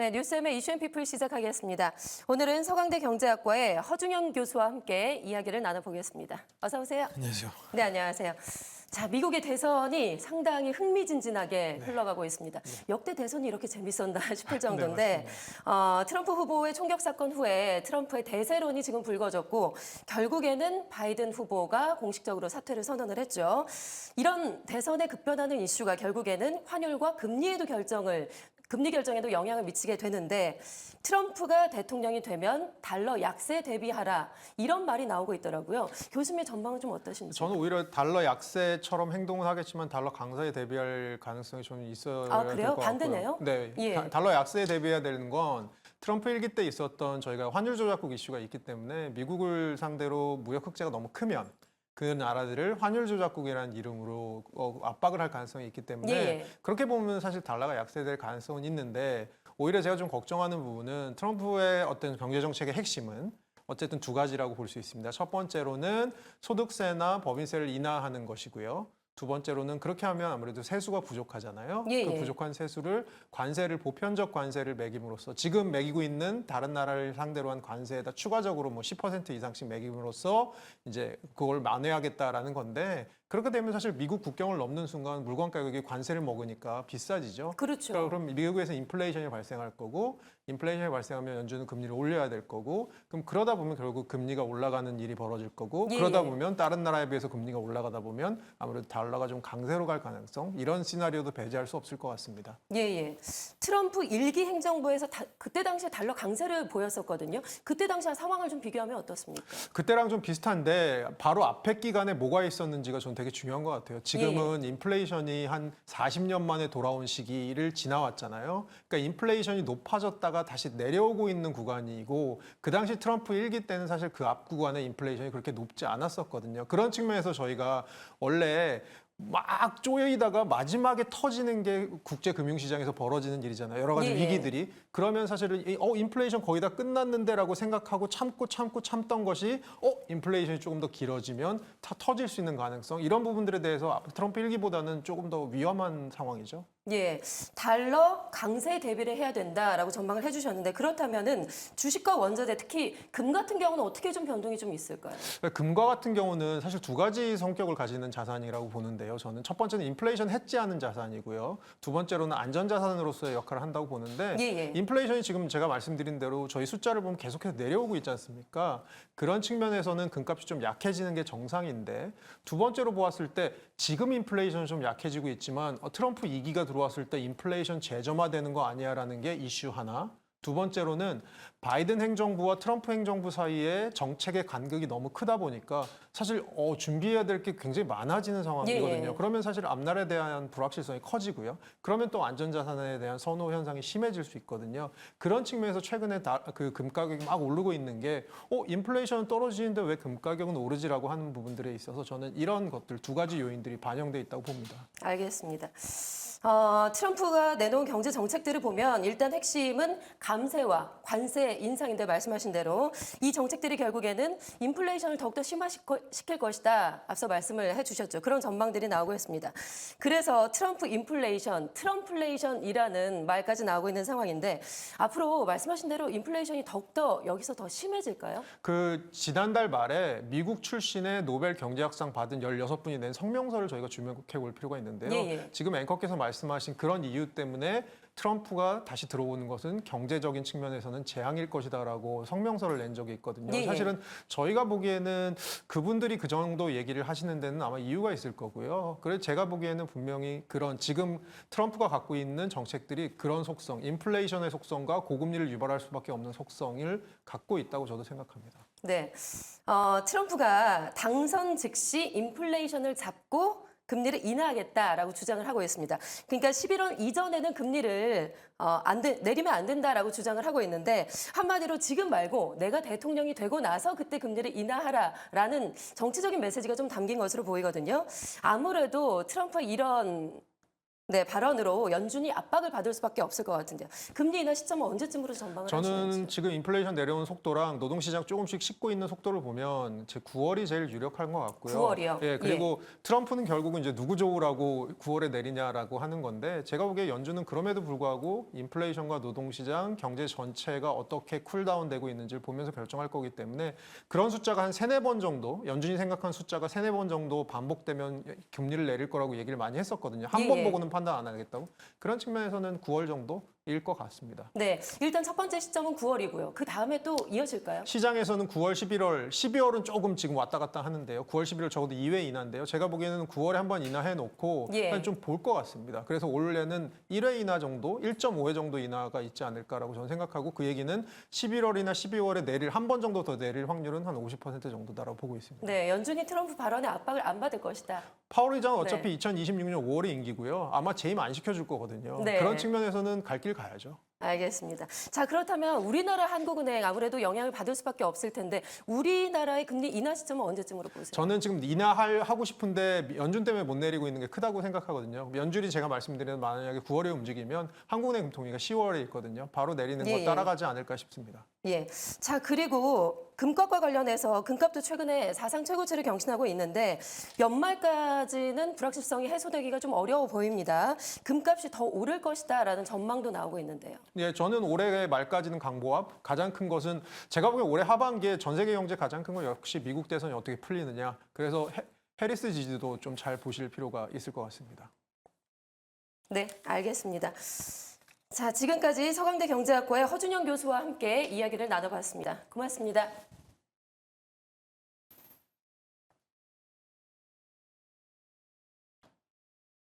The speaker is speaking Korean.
네, 뉴스엠의 이슈앤피플 시작하겠습니다. 오늘은 서강대 경제학과의 허중현 교수와 함께 이야기를 나눠보겠습니다. 어서 오세요. 안녕하세요. 네, 안녕하세요. 자, 미국의 대선이 상당히 흥미진진하게 흘러가고 있습니다. 역대 대선이 이렇게 재밌었나 싶을 정도인데 트럼프 후보의 총격 사건 후에 트럼프의 대세론이 지금 불거졌고 결국에는 바이든 후보가 공식적으로 사퇴를 선언을 했죠. 이런 대선에 급변하는 이슈가 결국에는 환율과 금리 결정에도 영향을 미치게 되는데 트럼프가 대통령이 되면 달러 약세 대비하라 이런 말이 나오고 있더라고요. 교수님의 전망은 좀 어떠신지? 저는 오히려 달러 약세처럼 행동을 하겠지만 달러 강세에 대비할 가능성이 좀 있어야 될 것 같고요. 그래요? 반대네요? 네, 예. 달러 약세에 대비해야 되는 건 트럼프 일기 때 있었던 저희가 환율 조작국 이슈가 있기 때문에 미국을 상대로 무역 흑자가 너무 크면 그 나라들을 환율 조작국이라는 이름으로 압박을 할 가능성이 있기 때문에 예. 그렇게 보면 사실 달러가 약세될 가능성은 있는데 오히려 제가 좀 걱정하는 부분은 트럼프의 어떤 경제 정책의 핵심은 어쨌든 두 가지라고 볼 수 있습니다. 첫 번째로는 소득세나 법인세를 인하하는 것이고요. 두 번째로는 그렇게 하면 아무래도 세수가 부족하잖아요. 예, 그 예. 부족한 세수를 보편적 관세를 매김으로써 지금 매기고 있는 다른 나라를 상대로 한 관세에다 추가적으로 뭐 10% 이상씩 매김으로써 이제 그걸 만회하겠다라는 건데 그렇게 되면 사실 미국 국경을 넘는 순간 물건 가격이 관세를 먹으니까 비싸지죠. 그렇죠. 그럼 미국에서 인플레이션이 발생할 거고 인플레이션이 발생하면 연준은 금리를 올려야 될 거고 그럼 그러다 보면 결국 금리가 올라가는 일이 벌어질 거고 예, 그러다 예. 보면 다른 나라에 비해서 금리가 올라가다 보면 아무래도 달러가 좀 강세로 갈 가능성 이런 시나리오도 배제할 수 없을 것 같습니다. 예. 트럼프 일기 행정부에서 그때 당시에 달러 강세를 보였었거든요. 그때 당시와 상황을 좀 비교하면 어떻습니까? 그때랑 좀 비슷한데 바로 앞에 기간에 뭐가 있었는지가 전 되게 중요한 것 같아요. 지금은 인플레이션이 한 40년 만에 돌아온 시기를 지나왔잖아요. 그러니까 인플레이션이 높아졌다가 다시 내려오고 있는 구간이고 그 당시 트럼프 일기 때는 사실 그 앞 구간의 인플레이션이 그렇게 높지 않았었거든요. 그런 측면에서 저희가 원래 막 쪼이다가 마지막에 터지는 게 국제 금융시장에서 벌어지는 일이잖아요. 여러 가지 예. 위기들이. 그러면 사실은 인플레이션 거의 다 끝났는데라고 생각하고 참던 것이 인플레이션이 조금 더 길어지면 다 터질 수 있는 가능성 이런 부분들에 대해서 트럼프 일기보다는 조금 더 위험한 상황이죠. 예, 달러 강세 대비를 해야 된다라고 전망을 해주셨는데 그렇다면은 주식과 원자재 특히 금 같은 경우는 어떻게 좀 변동이 좀 있을까요? 금과 같은 경우는 사실 두 가지 성격을 가지는 자산이라고 보는데요. 저는 첫 번째는 인플레이션 해지하는 자산이고요. 두 번째로는 안전자산으로서의 역할을 한다고 보는데 예. 인플레이션이 지금 제가 말씀드린 대로 저희 숫자를 보면 계속해서 내려오고 있지 않습니까? 그런 측면에서는 금값이 좀 약해지는 게 정상인데 두 번째로 보았을 때 지금 인플레이션은 좀 약해지고 있지만 트럼프 2기가 들어왔을 때 인플레이션 재점화되는 거 아니야라는 게 이슈 하나. 두 번째로는 바이든 행정부와 트럼프 행정부 사이에 정책의 간극이 너무 크다 보니까 사실 준비해야 될 게 굉장히 많아지는 상황이거든요. 예. 그러면 사실 앞날에 대한 불확실성이 커지고요. 그러면 또 안전자산에 대한 선호 현상이 심해질 수 있거든요. 그런 측면에서 최근에 그 금 가격이 막 오르고 있는 게 인플레이션은 떨어지는데 왜 금 가격은 오르지라고 하는 부분들에 있어서 저는 이런 것들 두 가지 요인들이 반영돼 있다고 봅니다. 알겠습니다. 트럼프가 내놓은 경제 정책들을 보면 일단 핵심은 감세와 관세 인상인데 말씀하신 대로 이 정책들이 결국에는 인플레이션을 더욱더 심화시킬 것이다. 앞서 말씀을 해주셨죠. 그런 전망들이 나오고 있습니다. 그래서 트럼플레이션이라는 말까지 나오고 있는 상황인데 앞으로 말씀하신 대로 인플레이션이 더욱더 여기서 더 심해질까요? 그 지난달 말에 미국 출신의 노벨 경제학상 받은 16분이 낸 성명서를 저희가 주목해 볼 필요가 있는데요. 예. 지금 앵커께서 말씀하신 그런 이유 때문에 트럼프가 다시 들어오는 것은 경제적인 측면에서는 재앙일 것이다라고 성명서를 낸 적이 있거든요. 예. 사실은 저희가 보기에는 그분들이 그 정도 얘기를 하시는 데는 아마 이유가 있을 거고요. 그래서 제가 보기에는 분명히 그런 지금 트럼프가 갖고 있는 정책들이 그런 속성, 인플레이션의 속성과 고금리를 유발할 수밖에 없는 속성을 갖고 있다고 저도 생각합니다. 네, 트럼프가 당선 즉시 인플레이션을 잡고 금리를 인하하겠다라고 주장을 하고 있습니다. 그러니까 11월 이전에는 금리를 내리면 안 된다라고 주장을 하고 있는데 한마디로 지금 말고 내가 대통령이 되고 나서 그때 금리를 인하하라라는 정치적인 메시지가 좀 담긴 것으로 보이거든요. 아무래도 트럼프의 이런 네, 발언으로 연준이 압박을 받을 수밖에 없을 것 같은데요. 금리 인하 시점은 언제쯤으로 전망을 저는 하시는지. 지금 인플레이션 내려오는 속도랑 노동시장 조금씩 식고 있는 속도를 보면 제 9월이 제일 유력한 것 같고요. 9월이요? 예, 그리고 트럼프는 결국은 이제 누구 좋으라고 9월에 내리냐라고 하는 건데 제가 보기에 연준은 그럼에도 불구하고 인플레이션과 노동시장, 경제 전체가 어떻게 쿨다운되고 있는지를 보면서 결정할 거기 때문에 그런 숫자가 한 세네 번 정도, 연준이 생각한 숫자가 세네 번 정도 반복되면 금리를 내릴 거라고 얘기를 많이 했었거든요. 한 번 예. 보고는 판단 안 하겠다고. 그런 측면에서는 9월 정도일 것 같습니다. 네, 일단 첫 번째 시점은 9월이고요. 그 다음에 또 이어질까요? 시장에서는 9월, 11월, 12월은 조금 지금 왔다 갔다 하는데요. 9월, 11월 적어도 2회 인하인데요. 제가 보기에는 9월에 한번 인하해 놓고 예. 좀 볼 것 같습니다. 그래서 올해는 1회 인하 정도, 1.5회 정도 인하가 있지 않을까라고 저는 생각하고 그 얘기는 11월이나 12월에 내릴 한 번 정도 더 내릴 확률은 한 50% 정도다라고 보고 있습니다. 네, 연준이 트럼프 발언에 압박을 안 받을 것이다. 파월 의장은 어차피 2026년 5월에 임기고요. 아마 재임 안 시켜줄 거거든요. 네. 그런 측면에서는 갈 길 가야죠. 알겠습니다. 자, 그렇다면 우리나라 한국은행 아무래도 영향을 받을 수밖에 없을 텐데 우리나라의 금리 인하 시점은 언제쯤으로 보세요? 저는 지금 인하하고 싶은데 연준 때문에 못 내리고 있는 게 크다고 생각하거든요. 연준이 제가 말씀드린 만약에 9월에 움직이면 한국은행 금통위가 10월에 있거든요. 바로 내리는 예, 거 예. 따라가지 않을까 싶습니다. 예. 자, 그리고 금값과 관련해서 금값도 최근에 사상 최고치를 경신하고 있는데 연말까지는 불확실성이 해소되기가 좀 어려워 보입니다. 금값이 더 오를 것이다라는 전망도 나오고 있는데요. 예, 저는 올해 말까지는 강보합. 가장 큰 것은 제가 보기엔 올해 하반기에 전 세계 경제 가장 큰 건 역시 미국 대선이 어떻게 풀리느냐. 그래서 해리스 지지도 좀 잘 보실 필요가 있을 것 같습니다. 네, 알겠습니다. 자, 지금까지 서강대 경제학과의 허준영 교수와 함께 이야기를 나눠봤습니다. 고맙습니다.